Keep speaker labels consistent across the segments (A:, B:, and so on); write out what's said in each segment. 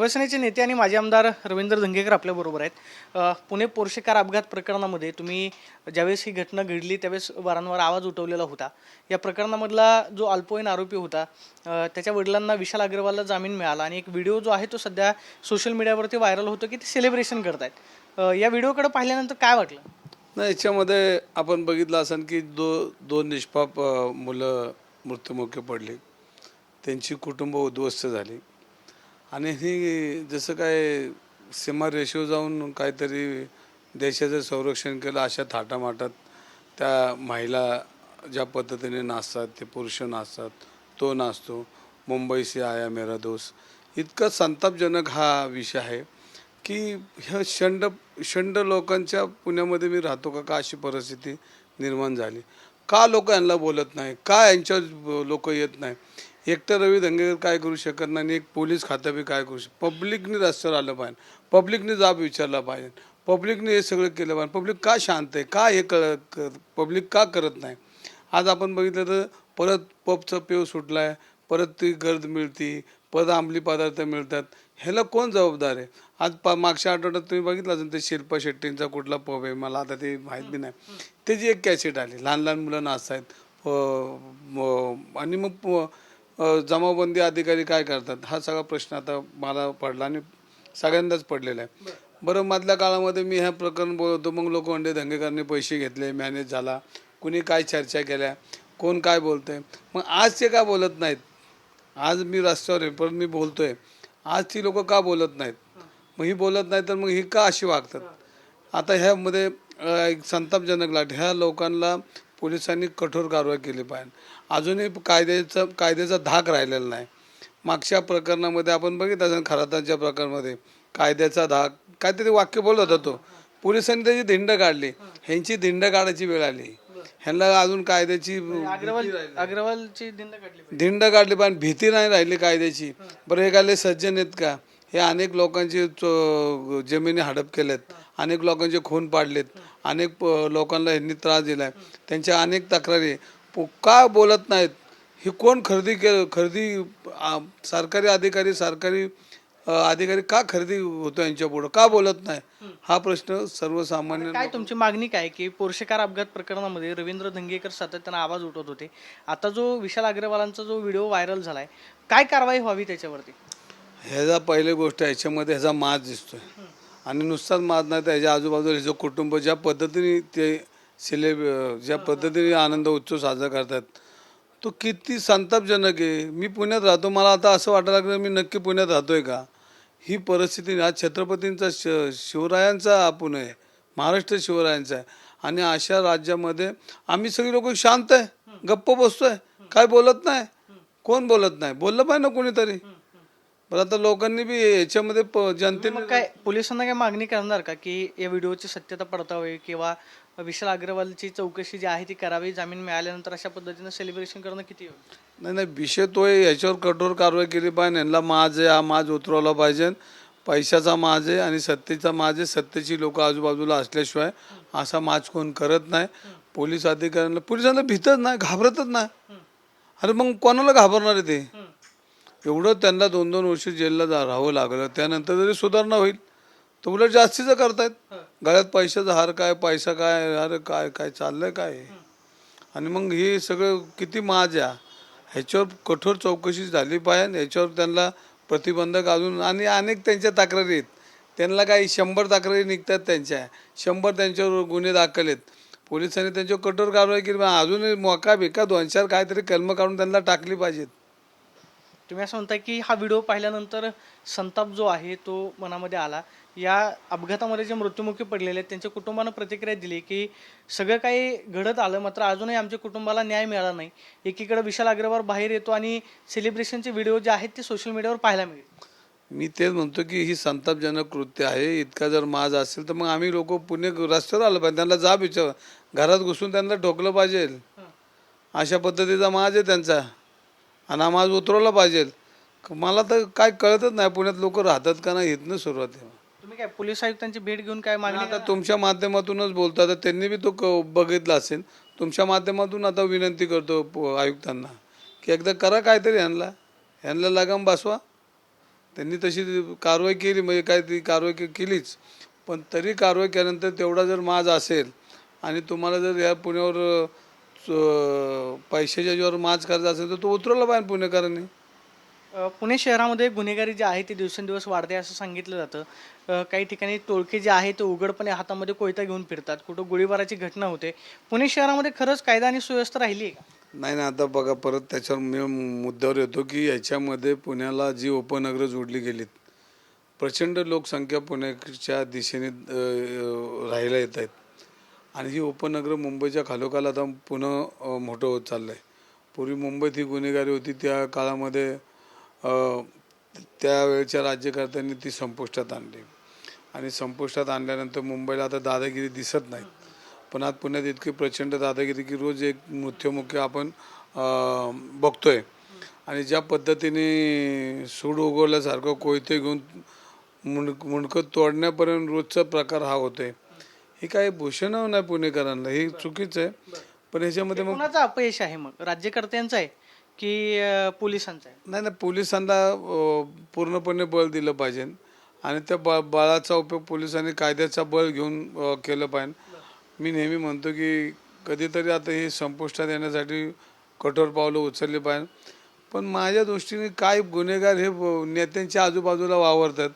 A: शिवसेनेचे नेते आणि माजी आमदार रवींद्र धंगेकर आपल्याबरोबर आहेत. पुणे पोर्शे कार अपघात प्रकरणामध्ये तुम्ही ज्यावेळेस ही घटना घडली त्यावेळेस वारंवार आवाज उठवलेला होता. या प्रकरणामधला जो अल्पवयीन आरोपी होता त्याच्या वडिलांना विशाल अग्रवालला जामीन मिळाला आणि एक व्हिडिओ जो आहे तो सध्या सोशल मीडियावरती व्हायरल होतो की ते सेलिब्रेशन करतायत. या व्हिडिओकडे पाहिल्यानंतर काय वाटलं?
B: नाही, याच्यामध्ये आपण बघितलं असेल की दोन निष्पाप मुलं मृत्युमुखी पडली, त्यांची कुटुंब उद्ध्वस्त झाली आणि ही जसं काय सीमा रेषेवर जाऊन काहीतरी देशाचं संरक्षण केलं अशा थाटामाटात त्या महिला ज्या पद्धतीने नाचतात, ते पुरुष नाचतात, तो नाचतो, मुंबई से आया मेरा दोस्त, इतका संतापजनक हा विषय आहे की ह्या शंड लोकांच्या पुण्यामध्ये मी राहतो का अशी परिस्थिती निर्माण झाली. का लोक यांना बोलत नाही, का यांच्या लोक येत नाही? एकटं रवी धंगेकर काय करू शकत नाही आणि एक पोलीस खातं बी काय करू शकत? पब्लिकने रस्त्यावर आलं पाहिजे, पब्लिकने जाब विचारला पाहिजे, पब्लिकने हे सगळं केलं पाहिजे. पब्लिक का शांत आहे, का हे पब्लिक का करत नाही? आज आपण बघितलं तर परत पबचा पेव सुटला आहे, परत ती गर्द मिळती, परत अंमली पदार्थ मिळतात. ह्याला कोण जबाबदार आहे? आज मागच्या आठवड्यात तुम्ही बघितलं असेल ते शिल्पा शेट्टींचा कुठला पब आहे, मला आता ते माहीत बी नाही. त्याची एक कॅसेट आली, लहान लहान मुलं नाचत आहेत आणि मग जमावबंदी अधिकारी काय करतात? हा सगळा प्रश्न आता मला पडला आणि सगळ्यांनाच पडलेला आहे. बरं, मधल्या काळामध्ये मी ह्या प्रकरण बोलवतो, मग लोक म्हणते धंगेकरने पैसे घेतले, मॅनेज झाला, कुणी काय चर्चा केल्या, कोण काय बोलतंय. मग आज ते का बोलत नाहीत? आज मी रस्त्यावर आहे पण मी बोलतोय, आज ती लोक का बोलत नाहीत? मग ही बोलत नाही तर मग ही का अशी वागतात? आता ह्यामध्ये एक संतापजनक लाट, ह्या लोकांना पोलिसांनी कठोर कारवाई केली पाहिजे. अजूनही कायद्याचा धाक राहिलेला नाही. मागच्या प्रकरणामध्ये आपण बघितलं असेल, खरातांच्या प्रकरणामध्ये कायद्याचा धाक काहीतरी वाक्य बोलत होतो, पोलिसांनी त्याची धिंड काढली. ह्यांची धिंड काढायची वेळ आली, ह्यांना अजून कायद्याची
A: अग्रवालची
B: धिंड काढली पण भीती नाही राहिली कायद्याची. बरं, हे काय सज्जन आहेत का? हे अनेक लोकांची जमिनी हडप केल्यात, अनेक लोकांचे खून पाडलेत, अनेक लोकांना ह्यांनी त्रास दिलाय, त्यांच्या अनेक तक्रारी का बोलत नाहीत? ही कोण खरेदी सरकारी अधिकारी का खरेदी होतो यांच्या पुढं? का बोलत नाही? हा प्रश्न सर्वसामान्य.
A: काय तुमची मागणी काय की पोर्शे कार अपघात प्रकरणामध्ये रवींद्र धंगेकर सातत्यानं आवाज उठवत होते, आता जो विशाल अग्रवालांचा जो व्हिडिओ व्हायरल झालाय, काय कारवाई व्हावी त्याच्यावरती?
B: ह्याचा पहिली गोष्ट ह्याच्यामध्ये ह्याचा माज दिसतोय आणि नुसताच माज नाही तर ह्याच्या आजूबाजूला ह्याचं कुटुंब ज्या पद्धतीने ते ज्या पद्धतीने आनंद उत्सव साजरा करतात, तो किती संतापजनक आहे. मी पुण्यात राहतो, मला आता असं वाटायला लागलं मी नक्की पुण्यात राहतोय का? ही परिस्थिती आज छत्रपतींचा शिवरायांचा पुणे आहे, महाराष्ट्र शिवरायांचा आहे आणि अशा राज्यामध्ये आम्ही सगळी लोक शांत आहे, गप्प बसतोय, काय बोलत नाही. कोण बोलत नाही? बोललं पाहिजे ना कोणीतरी. पण आता लोकांनी बी याच्यामध्ये जनतेने
A: काय पोलिसांना काय मागणी करणार का की या व्हिडिओची सत्यता पडतावी किंवा विशाल अग्रवालची चौकशी जी आहे ती करावी, जामीन मिळाल्यानंतर अशा पद्धतीनं सेलिब्रेशन करणं किती होईल?
B: नाही, विषय तो आहे, याच्यावर कठोर कारवाई केली पाहिजे. यांना माज आहे, हा माज उतरवला पाहिजे. पैशाचा माज आहे आणि सत्तेचा माज आहे. सत्तेची लोक आजूबाजूला असल्याशिवाय असा माज कोण करत नाही. पोलिसांना भीतच नाही, घाबरतच नाही. अरे मग कोणाला घाबरणार आहे ते? एवढं त्यांना 2-2 वर्ष जेलला राहावं लागलं, त्यानंतर जरी सुधारणा होईल तर उलट जास्तीचं करतायत. गळ्यात पैशाचा हार काय, पैसा काय, अरे काय काय चाललंय काय? आणि मग हे सगळं किती माज आहे. ह्याच्यावर कठोर चौकशी झाली पाहिजे. ह्याच्यावर त्यांना प्रतिबंधक अजून आणि अनेक त्यांच्या तक्रारी आहेत. त्यांना काही 100 तक्रारी निघतात, त्यांच्या 100 त्यांच्यावर गुन्हे दाखल आहेत. पोलिसांनी त्यांच्यावर कठोर कारवाई केली पाहिजे. अजूनही मोका बिका 2-4 काहीतरी कलम काढून त्यांना टाकली पाहिजेत.
A: तुम्ही असं म्हणताय की हा व्हिडिओ पाहिल्यानंतर संताप जो आहे तो मनामध्ये आला. या अपघातामध्ये जे मृत्युमुखी पडलेले आहेत त्यांच्या कुटुंबानं प्रतिक्रिया दिली की सगळं काही घडत आलं, मात्र अजूनही आमच्या कुटुंबाला न्याय मिळाला नाही. एकीकडे विशाल अग्रवाल बाहेर येतो आणि सेलिब्रेशनचे व्हिडिओ जे आहेत ते सोशल मीडियावर पाहायला मिळेल.
B: मी तेच म्हणतो की ही संतापजनक कृत्य आहे. इतका जर माज असेल तर मग आम्ही लोक पुणे रस्त्यावर आलं पाहिजे, त्यांना जाब विचार, घरात घुसून त्यांना ठोकलं पाहिजे. अशा पद्धतीचा माज आहे त्यांचा आणि हा माज उतरवला पाहिजे. मला तर काय कळतच नाही, पुण्यात लोक राहतात का नाही इथनं सुरुवात आहे.
A: तुम्ही काय पोलीस आयुक्तांची भेट घेऊन काय मागणी?
B: आता तुमच्या माध्यमातूनच बोलतात, त्यांनी बी तो बघितला असेल. तुमच्या माध्यमातून आता विनंती करतो आयुक्तांना की एकदा करा काहीतरी, ह्यांना लगाम बसवा. त्यांनी तशी कारवाई केली, म्हणजे काय ती कारवाई केलीच, पण तरी कारवाई केल्यानंतर तेवढा जर माज असेल आणि तुम्हाला जर या पुण्यावर पैशाच्या ज्यावर माज करायचा असेल तर तो उतरवला पाहिजे पुणेकरांनी.
A: पुणे शहरामध्ये गुन्हेगारी जी आहे ती दिवसेंदिवस वाढते असं सांगितलं जातं. काही ठिकाणी टोळके जे आहे ते उघडपणे हातामध्ये कोयता घेऊन फिरतात, कुठं गोळीबाराची घटना होते. पुणे शहरामध्ये खरंच कायदा आणि सुव्यवस्था राहिली आहे का?
B: नाही ना, आता बघा परत त्याच्यावर मी मुद्द्यावर येतो की याच्यामध्ये पुण्याला जी उपनगरं जोडली गेलीत, प्रचंड लोकसंख्या पुण्याच्या दिशेने राहायला येत आहेत आणि ही उपनगरं मुंबईच्या खालोखाल आता पुन्हा मोठं होत चाललं आहे. पूर्वी मुंबईत ही गुन्हेगारी होती, त्या काळामध्ये त्यावेळच्या राज्यकर्त्यांनी ती संपुष्टात आणली आणि संपुष्टात आणल्यानंतर मुंबईला आता दादागिरी दिसत नाहीत, पण आज पुण्यात इतकी प्रचंड दादागिरी की रोज एक मृत्युमुखी आपण बघतोय. आणि ज्या पद्धतीने सूड उगवल्यासारखं कोयते घेऊन मुंडकं तोडण्यापर्यंत रोजचा प्रकार हा होतोय, हे काही भूषण नाही पुणेकरांना, हे चुकीचं आहे. पण ह्याच्यामध्ये मग
A: कोणाचं अपयश आहे मग, राज्यकर्त्यांचं आहे की पोलिसांचं आहे?
B: नाही, पोलिसांना पूर्णपणे बळ दिलं पाहिजे आणि त्या बळाचा उपयोग पोलिसांनी कायद्याचा बळ घेऊन केलं पाहिजे. मी नेहमी म्हणतो की कधीतरी आता हे संपुष्टात येण्यासाठी कठोर पावलं उचलली पाहिजे. पण माझ्या दृष्टीने काय गुन्हेगार हे नेत्यांच्या आजूबाजूला वावरतात,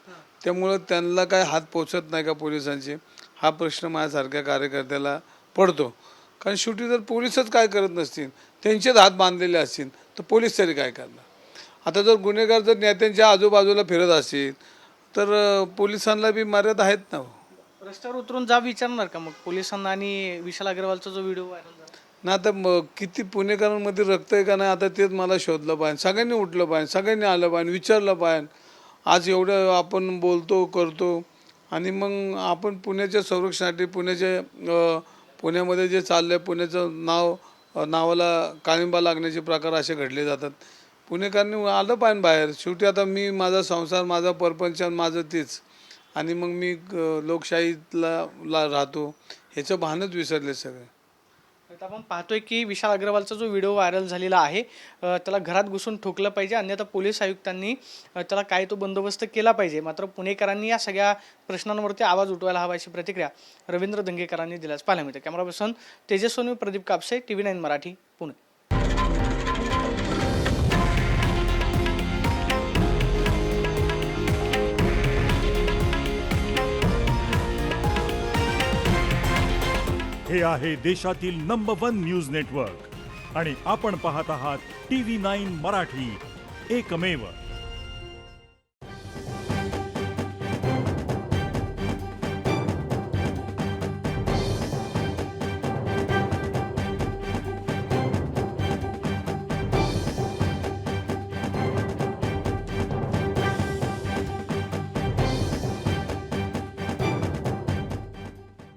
B: त्यामुळं त्यांना काय हात पोचत नाही का पोलिसांचे, हा प्रश्न माझ्यासारख्या कार्यकर्त्याला पडतो. कारण शेवटी जर पोलिसच काय करत नसतील, त्यांचेच हात बांधलेले असतील, तर पोलीस तरी काय करणार. आता जर गुन्हेगार जर नेत्यांच्या आजूबाजूला फिरत असतील तर पोलिसांना बी मर्यादा आहेत ना.
A: रस्त्यावर उतरून जा विचारणार का मग पोलिसांना? आणि विशाल अग्रवालचा जो व्हिडिओ व्हायरल झाला
B: ना, आता किती पुणेकरांमध्ये रक्त आहे का नाही, आता तेच मला शोधलं पाहिजे. सगळ्यांनी उठलं पाहिजे, सगळ्यांनी आलं पाहिजे, विचारलं पाहिजे. आज एवढं आपण बोलतो करतो आणि मग आपण पुण्याच्या संरक्षणासाठी पुण्यामध्ये जे चाललं आहे, पुण्याचं नावाला काळिंबा लागण्याचे प्रकार असे घडले जातात. पुणेकरांनी आलं पाहिजे बाहेर. शेवटी आता मी माझा संसार, माझा परपंच, माझं तेच, आणि मग मी लोकशाहीला राहतो, ह्याचं भानच विसरले सगळे.
A: तर आपण पाहतोय की विशाल अग्रवालचा जो व्हिडिओ व्हायरल झालेला आहे त्याला घरात घुसून ठोकलं पाहिजे, अन्यथा पोलीस आयुक्तांनी त्याला काय तो बंदोबस्त केला पाहिजे. मात्र पुणेकरांनी या सगळ्या प्रश्नांवरती आवाज उठवायला हवा अशी प्रतिक्रिया रवींद्र दंगेकरांनी दिल्यास पाहायला मिळते. Camera person Tejas Sonvi, Pradeep Kapse, TV9 Marathi, Pune.
C: हे आहे देशातील नंबर 1 न्यूज नेटवर्क आणि आपण पाहत आहात TV9 मराठी, एकमेव.